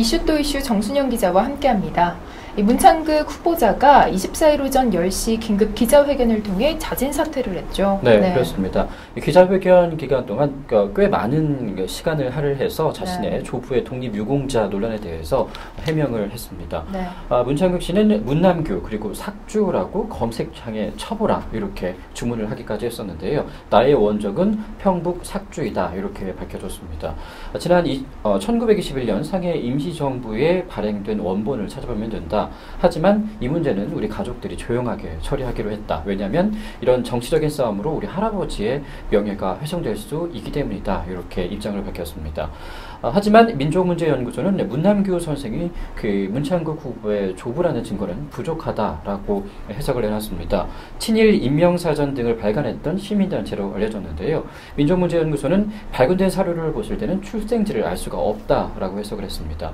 이슈 또 이슈 정순영 기자와 함께합니다. 문창극 후보자가 24일 오전 10시 긴급 기자회견을 통해 자진 사퇴를 했죠. 네, 그렇습니다. 기자회견 기간 동안 꽤 많은 시간을 할애해서 자신의 조부의 독립유공자 논란에 대해서 해명을 했습니다. 문창극 씨는 문남규 그리고 삭주라고 검색창에 쳐보라 이렇게 주문을 하기까지 했었는데요. 나의 원적은 평북 삭주이다 이렇게 밝혀졌습니다. 지난 1921년 상해 임시정부에 발행된 원본을 찾아보면 된다. 하지만 이 문제는 우리 가족들이 조용하게 처리하기로 했다. 왜냐하면 이런 정치적인 싸움으로 우리 할아버지의 명예가 훼손될 수 있기 때문이다. 이렇게 입장을 밝혔습니다. 하지만 민족문제연구소는 문남규 선생이 문창극 후보의 조부라는 증거는 부족하다라고 해석을 해놨습니다. 친일 인명사전 등을 발간했던 시민단체로 알려졌는데요. 민족문제연구소는 발견된 사료를 보실 때는 출생지를 알 수가 없다라고 해석을 했습니다.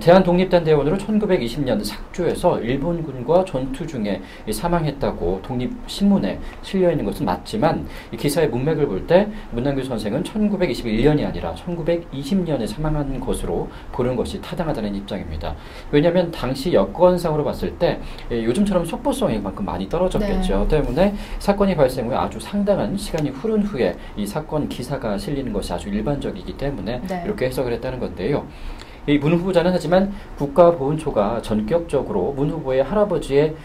대한독립단대원으로 1920년 삭주에서 일본군과 전투 중에 사망했다고 독립신문에 실려있는 것은 맞지만 이 기사의 문맥을 볼 때 문남규 선생은 1921년이 아니라 1920년에 사망한 것으로 보는 것이 타당하다는 입장입니다. 왜냐하면 당시 여건상으로 봤을 때 요즘처럼 속보성이 그만큼 많이 떨어졌겠죠. 때문에 사건이 발생 후에 아주 상당한 시간이 흐른 후에 이 사건 기사가 실리는 것이 아주 일반적이기 때문에 이렇게 해석을 했다는 건데요. 이 문 후보자는 하지만 국가보훈처가 전격적으로 문 후보의 할아버지의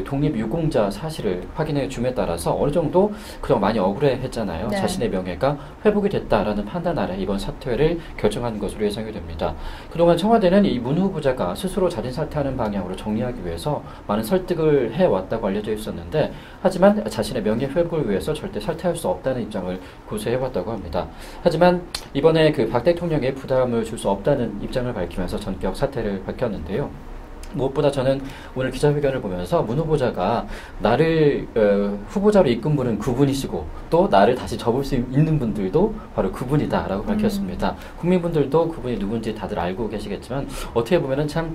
독립유공자 사실을 확인해 줌에 따라서 어느 정도 그동안 많이 억울해했잖아요. 자신의 명예가 회복이 됐다라는 판단 아래 이번 사퇴를 결정한 것으로 예상이 됩니다. 그동안 청와대는 이 문 후보자가 스스로 자진 사퇴하는 방향으로 정리하기 위해서 많은 설득을 해왔다고 알려져 있었는데 하지만 자신의 명예 회복을 위해서 절대 사퇴할 수 없다는 입장을 고수해왔다고 합니다. 하지만 이번에 박 대통령의 부담을 줄 수 없다는 입장을 밝히면서 전격 사퇴를 밝혔는데요. 무엇보다 저는 오늘 기자회견을 보면서 문 후보자가 나를 후보자로 이끈 분은 그분이시고 또 나를 다시 접을 수 있는 분들도 바로 그분이다 라고 밝혔습니다. 국민분들도 그분이 누군지 다들 알고 계시겠지만 어떻게 보면 참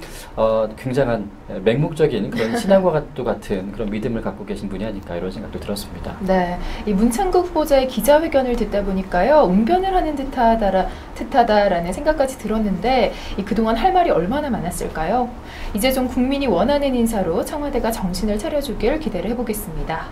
굉장한 맹목적인 그런 신앙과 같은 그런 믿음을 갖고 계신 분이 아닐까 이런 생각도 들었습니다. 네, 이 문창극 후보자의 기자회견을 듣다 보니까요. 웅변을 하는 듯하다라는 생각까지 들었는데 그동안 할 말이 얼마나 많았을까요? 이제 좀 국민이 원하는 인사로 청와대가 정신을 차려주길 기대를 해보겠습니다.